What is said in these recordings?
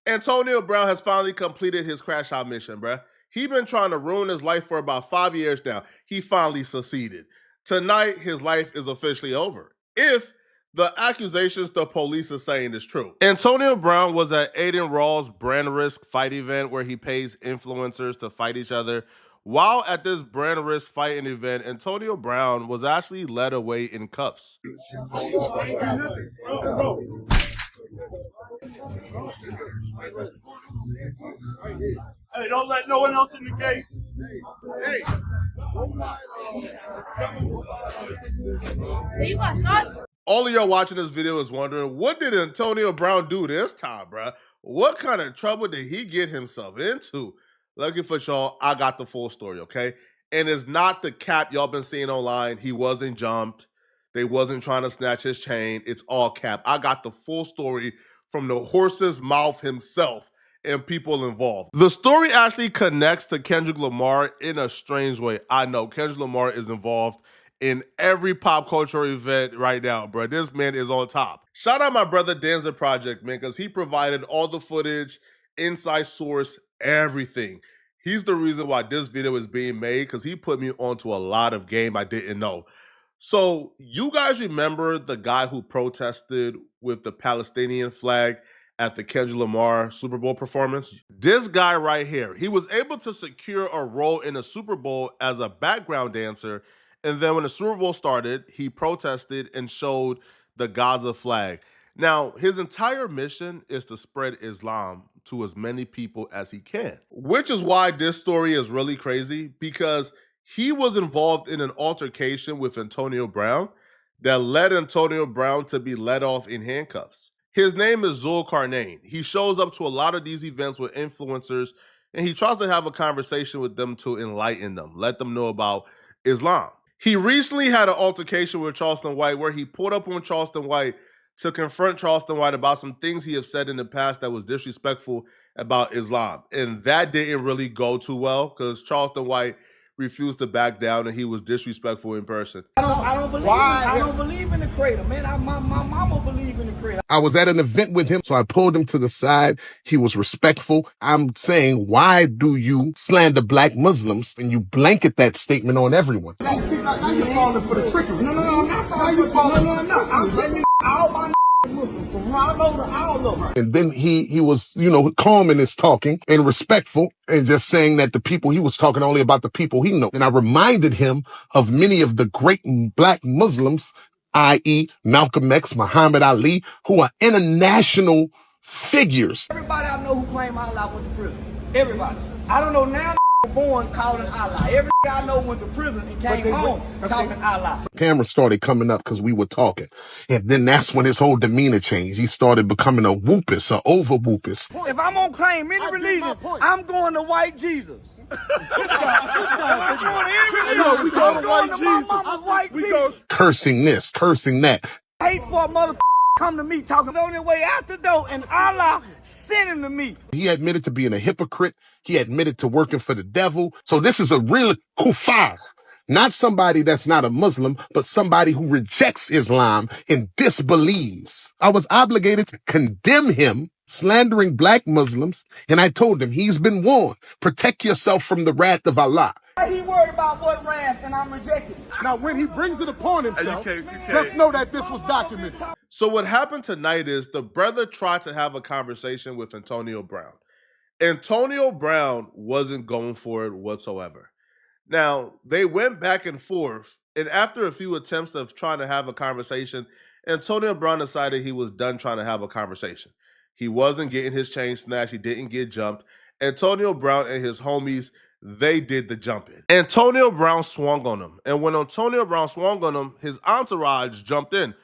Antonio Brown has finally completed his crash out mission, bruh. He been trying to ruin his life for about 5 years now. He finally succeeded. Tonight, his life is officially over. If the accusations the police are saying is true. Antonio Brown was at Adin Raw's brand risk fight event where he pays influencers to fight each other. While at this brand risk fighting event, Antonio Brown was actually led away in cuffs. Hey, don't let no one else in the gate. Hey. You got shot? All of y'all watching this video is wondering, what did Antonio Brown do this time, bruh? What kind of trouble did he get himself into? Looking for y'all, I got the full story, okay? And it's not the cap y'all been seeing online. He wasn't jumped. They wasn't trying to snatch his chain. It's all cap. I got the full story from the horse's mouth himself and people involved. The story actually connects to Kendrick Lamar in a strange way. I know Kendrick Lamar is involved in every pop culture event right now, bro. This man is on top. Shout out my brother Danza Project, man, because he provided all the footage, inside source, everything. He's the reason why this video is being made, because he put me onto a lot of game I didn't know. So you guys remember the guy who protested with the Palestinian flag at the Kendrick Lamar Super Bowl performance? This guy right here, he was able to secure a role in the Super Bowl as a background dancer. And then when the Super Bowl started, he protested and showed the Gaza flag. Now, his entire mission is to spread Islam to as many people as he can, which is why this story is really crazy, because he was involved in an altercation with Antonio Brown that led Antonio Brown to be let off in handcuffs. His name is Zulkarnain. He shows up to a lot of these events with influencers, and he tries to have a conversation with them to enlighten them, let them know about Islam. He recently had an altercation with Charleston White where he pulled up on Charleston White to confront Charleston White about some things he have said in the past that was disrespectful about Islam. And that didn't really go too well because Charleston White refused to back down and he was disrespectful in person. I don't believe in the creator, man. My mama believe in the creator. I was at an event with him, so I pulled him to the side. He was respectful. I'm saying, why do you slander black Muslims and you blanket that statement on everyone? Now you're falling for the trickery. No, I'm not falling for the trickery. No. I'm telling you, all my Muslims from Rollo to all of them. And then he was, calm in his talking and respectful and just saying that the people, he was talking only about the people he knows. And I reminded him of many of the great black Muslims, i.e. Malcolm X, Muhammad Ali, who are international figures. Everybody I know who claim Allah went to prison. Everybody. I don't know now born calling Allah. Every guy I know went to prison and came home talking Allah. Camera started coming up because we were talking. And then that's when his whole demeanor changed. He started becoming a whoopus, a over whoopus. If I'm gonna claim any religion, I'm going to white Jesus. I'm going to my mama's white Jesus. Cursing this, cursing that. Hate for a mother come to me talking on their way out the door and Allah sent him to me. He admitted to being a hypocrite. He admitted to working for the devil. So this is a real kuffar. Not somebody that's not a Muslim, but somebody who rejects Islam and disbelieves. I was obligated to condemn him slandering black Muslims, and I told him he's been warned. Protect yourself from the wrath of Allah. He worried about what wrath, and I'm rejecting. Now, when he brings it upon himself, just know that this was documented. So what happened tonight is the brother tried to have a conversation with Antonio Brown. Antonio Brown wasn't going for it whatsoever. Now, they went back and forth, and after a few attempts of trying to have a conversation, Antonio Brown decided he was done trying to have a conversation. He wasn't getting his chain snatched. He didn't get jumped. Antonio Brown and his homies, they did the jumping. Antonio Brown swung on him, and when Antonio Brown swung on him, his entourage jumped in.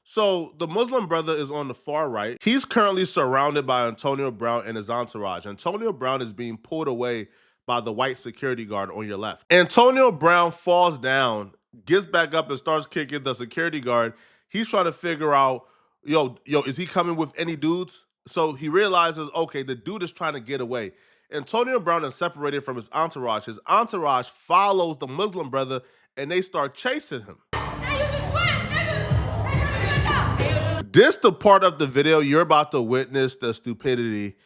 So the Muslim brother is on the far right. He's currently surrounded by Antonio Brown and his entourage. Antonio Brown is being pulled away by the white security guard on your left. Antonio Brown falls down, gets back up and starts kicking the security guard. He's trying to figure out, yo, is he coming with any dudes? So he realizes, okay, the dude is trying to get away. Antonio Brown is separated from his entourage. His entourage follows the Muslim brother and they start chasing him. This the part of the video you're about to witness the stupidity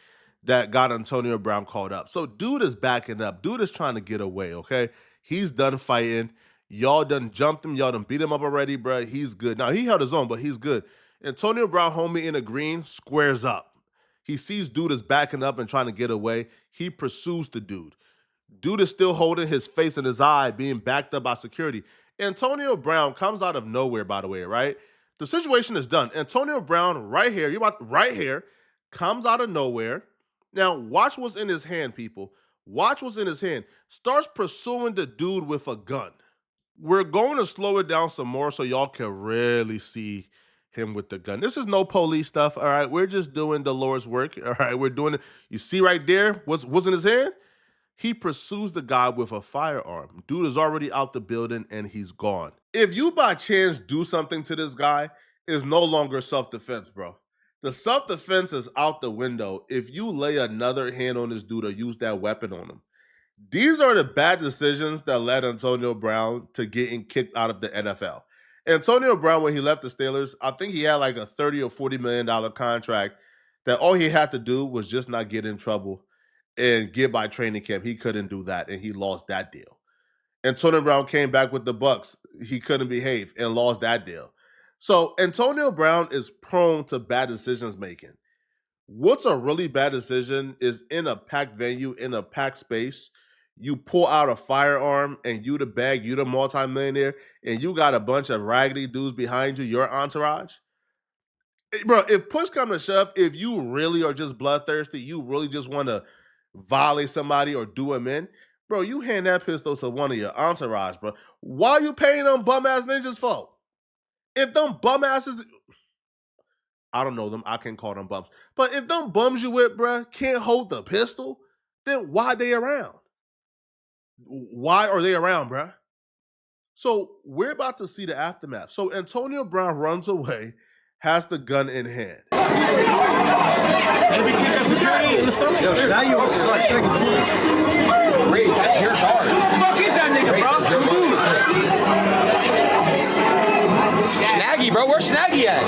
that got Antonio Brown called up. So dude is backing up. Dude is trying to get away, okay? He's done fighting. Y'all done jumped him. Y'all done beat him up already, bro. He's good. Now, he held his own, but he's good. Antonio Brown, homie in the green, squares up. He sees dude is backing up and trying to get away. He pursues the dude. Dude is still holding his face and his eye, being backed up by security. Antonio Brown comes out of nowhere, by the way, right? The situation is done. Antonio Brown, right here, comes out of nowhere. Now, watch what's in his hand, people. Watch what's in his hand. Starts pursuing the dude with a gun. We're going to slow it down some more so y'all can really see him with the gun. This is no police stuff, all right? We're just doing the Lord's work, all right? We're doing it. You see right there what's in his hand? He pursues the guy with a firearm. Dude is already out the building and he's gone. If you by chance do something to this guy, it's no longer self-defense, bro. The self-defense is out the window if you lay another hand on this dude or use that weapon on him. These are the bad decisions that led Antonio Brown to getting kicked out of the NFL. Antonio Brown, when he left the Steelers, I think he had like a $30 or $40 million contract that all he had to do was just not get in trouble and get by training camp. He couldn't do that, and he lost that deal. Antonio Brown came back with the Bucks. He couldn't behave and lost that deal. So Antonio Brown is prone to bad decisions making. What's a really bad decision is in a packed venue, in a packed space, you pull out a firearm and you the multimillionaire, and you got a bunch of raggedy dudes behind you, your entourage. Bro, if push comes to shove, if you really are just bloodthirsty, you really just want to violate somebody or do them in, bro, you hand that pistol to one of your entourage, bro. Why are you paying them bum-ass ninjas for? If them bum-asses, I don't know them, I can't call them bums, but if them bums you with, bro, can't hold the pistol, then why they around? Why are they around, bro? So we're about to see the aftermath. So Antonio Brown runs away, has the gun in hand. Now you want to start checking the Ray, that hair's hard. Who the fuck is that nigga, bro? Snaggy, bro. Where's Snaggy at?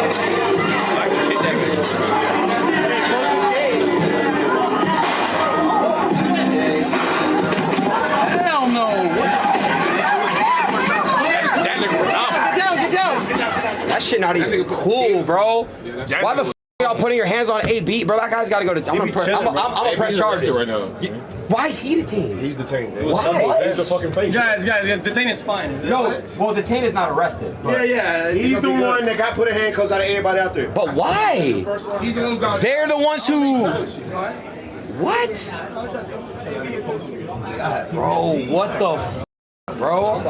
Hell no. That nigga was out. Get down. That shit not even cool, bro. Why the f y'all putting your hands on AB, bro? That guy's got to go to. I'm gonna press charges right now. Why is he detained? He's detained. Why? He's a fucking patient. Guys, detained is fine. No, well, detained is not arrested. Yeah. He's the one that got put in handcuffs out of everybody out there. But why? He's the one who got. They're the ones who. What? Bro, what the f, bro?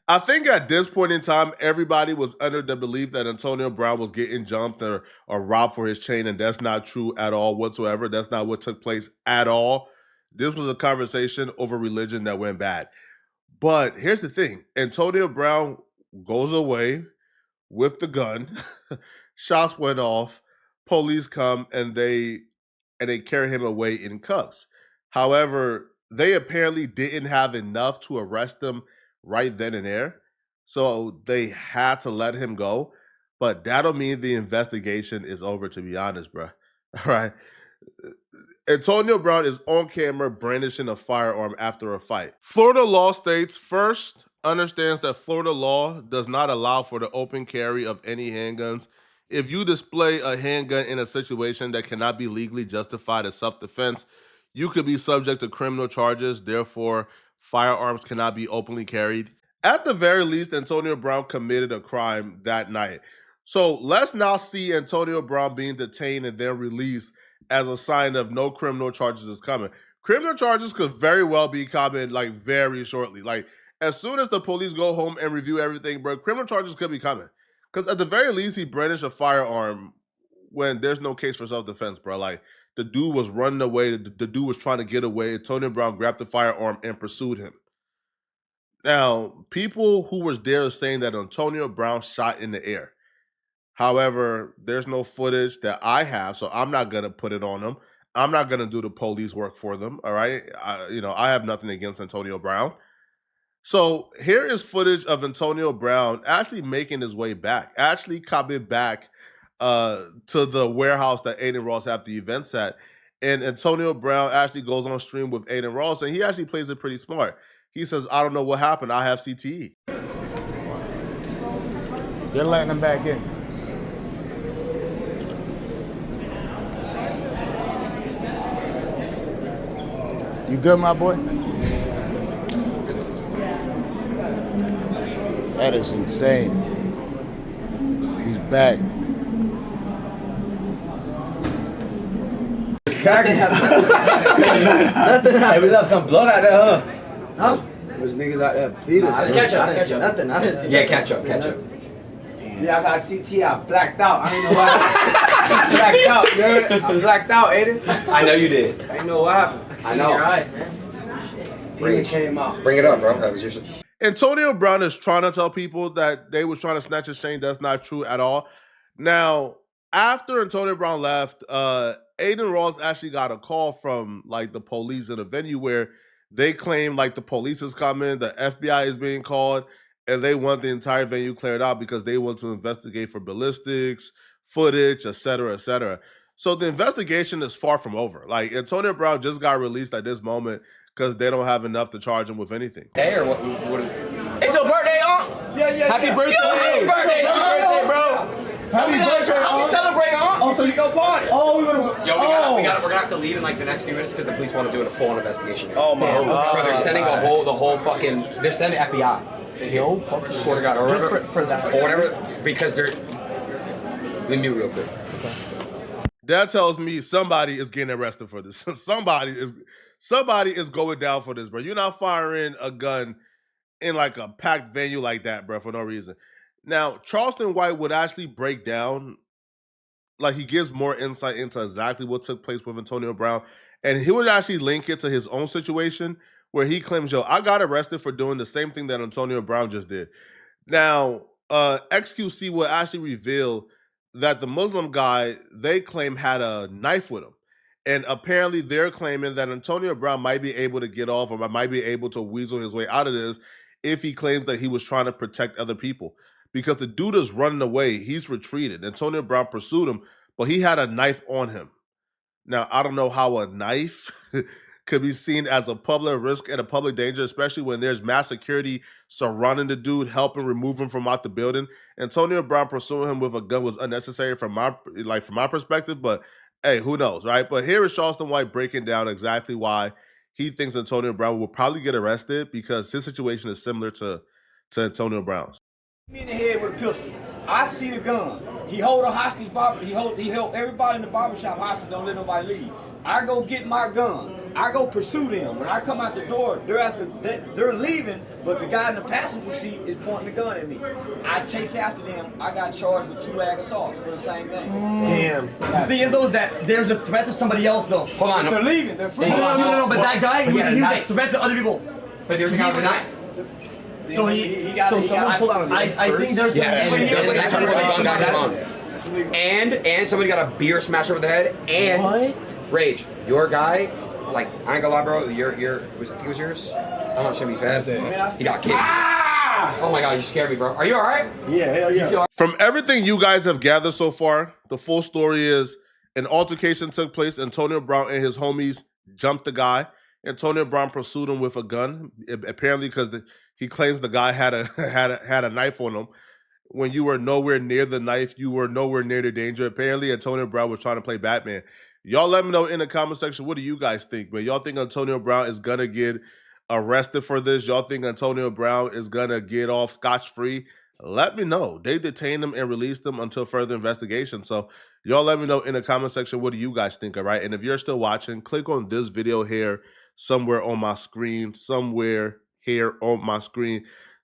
I think at this point in time, everybody was under the belief that Antonio Brown was getting jumped or robbed for his chain, and that's not true at all whatsoever. That's not what took place at all. This was a conversation over religion that went bad. But here's the thing. Antonio Brown goes away with the gun. Shots went off. Police come, and they carry him away in cuffs. However, they apparently didn't have enough to arrest him right then and there. So they had to let him go. But that don't mean the investigation is over, to be honest, bro. All right. Antonio Brown is on camera brandishing a firearm after a fight. Florida law states, first, understands that Florida law does not allow for the open carry of any handguns. If you display a handgun in a situation that cannot be legally justified as self-defense, you could be subject to criminal charges. Therefore, firearms cannot be openly carried. At the very least, Antonio Brown committed a crime that night. So let's now see Antonio Brown being detained and then released as a sign of no criminal charges is coming. Criminal charges could very well be coming like very shortly. Like as soon as the police go home and review everything, bro, criminal charges could be coming. Because at the very least, he brandished a firearm when there's no case for self-defense, bro. Like the dude was running away. The dude was trying to get away. Antonio Brown grabbed the firearm and pursued him. Now, people who was there are saying that Antonio Brown shot in the air. However, there's no footage that I have, so I'm not going to put it on them. I'm not going to do the police work for them, all right? I have nothing against Antonio Brown. So here is footage of Antonio Brown actually making his way back, actually coming back to the warehouse that Adin Ross have the events at. And Antonio Brown actually goes on stream with Adin Ross, and he actually plays it pretty smart. He says, I don't know what happened. I have CTE. They're letting him back in. You good, my boy? That is insane. He's back. Nothing happened. We left some blood out there, huh? Huh? There's niggas out there bleeding. Nah, it's ketchup. I didn't see nothing. I didn't see Yeah, nothing. ketchup. Yeah, I got CT. I blacked out. I ain't know what happened. Blacked out, dude. I blacked out, Adin. I know you did. I ain't know what happened. I know. Your eyes, man. Demon came out. Bring it up, bro. That was your. Antonio Brown is trying to tell people that they was trying to snatch his chain. That's not true at all. Now, after Antonio Brown left, Adin Ross actually got a call from like the police in a venue where they claim like the police is coming, the FBI is being called, and they want the entire venue cleared out because they want to investigate for ballistics, footage, etc., etc. So the investigation is far from over. Like Antonio Brown just got released at this moment because they don't have enough to charge him with anything. Day or what? It's your birthday, Yeah. Happy birthday. Happy birthday, bro. Happy birthday, I'm celebrating, Oh, so you go party? Oh, we're We're gonna have to leave in like the next few minutes because the police want to do a full investigation. Oh my God. Bro, they're sending the whole fucking. They're sending FBI in here. Swear to God, or Just whatever, for that. or whatever, because they're. Let me mute real quick. That tells me somebody is getting arrested for this. Somebody is going down for this, bro. You're not firing a gun in like a packed venue like that, bro, for no reason. Now, Charleston White would actually break down, like he gives more insight into exactly what took place with Antonio Brown, and he would actually link it to his own situation where he claims, yo, I got arrested for doing the same thing that Antonio Brown just did. Now, XQC will actually reveal that the Muslim guy, they claim, had a knife with him. And apparently they're claiming that Antonio Brown might be able to get off or might be able to weasel his way out of this if he claims that he was trying to protect other people. Because the dude is running away. He's retreated. Antonio Brown pursued him, but he had a knife on him. Now, I don't know how a knife could be seen as a public risk and a public danger, especially when there's mass security surrounding the dude, helping remove him from out the building. Antonio Brown pursuing him with a gun was unnecessary from my perspective, but hey, who knows, right? But here is Charleston White breaking down exactly why he thinks Antonio Brown will probably get arrested because his situation is similar to Antonio Brown's. Me in the head with a pistol. I see the gun. He hold a hostage. He held everybody in the barbershop hostage. Don't let nobody leave. I go get my gun. I go pursue them. When I come out the door, they're leaving, but the guy in the passenger seat is pointing the gun at me. I chase after them. I got charged with 2 ag assaults for the same thing. Damn. The thing is, though, is that there's a threat to somebody else, though. Hold on. They're leaving. They're free. No. But that guy, he was a threat to other people. But there's a guy with a knife. So someone pulled out a knife. I think there's some. Yes. There's like a turn where the gun got him on. And somebody got a beer smashed over the head. And What? Rage, your guy, like I ain't gonna lie, bro. I think it was yours. I'm not sure to be fast. He got kicked. Oh my God, you scared me, bro. Are you all right? Yeah, hell yeah. From everything you guys have gathered so far, the full story is an altercation took place. Antonio Brown and his homies jumped the guy. Antonio Brown pursued him with a gun, apparently because he claims the guy had a knife on him. When you were nowhere near the knife, you were nowhere near the danger. Apparently, Antonio Brown was trying to play Batman. Y'all let me know in the comment section, what do you guys think, man? Y'all think Antonio Brown is going to get arrested for this? Y'all think Antonio Brown is going to get off scotch-free? Let me know. They detained him and released him until further investigation. So y'all let me know in the comment section, what do you guys think, all right? And if you're still watching, click on this video here somewhere on my screen,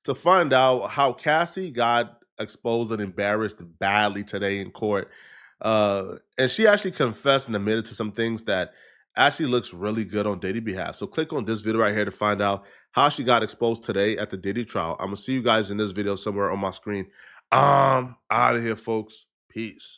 to find out how Cassie got exposed and embarrassed badly today in court. And she actually confessed and admitted to some things that actually looks really good on Diddy's behalf. So click on this video right here to find out how she got exposed today at the Diddy trial. I'm gonna see you guys in this video somewhere on my screen. Out of here, folks. Peace.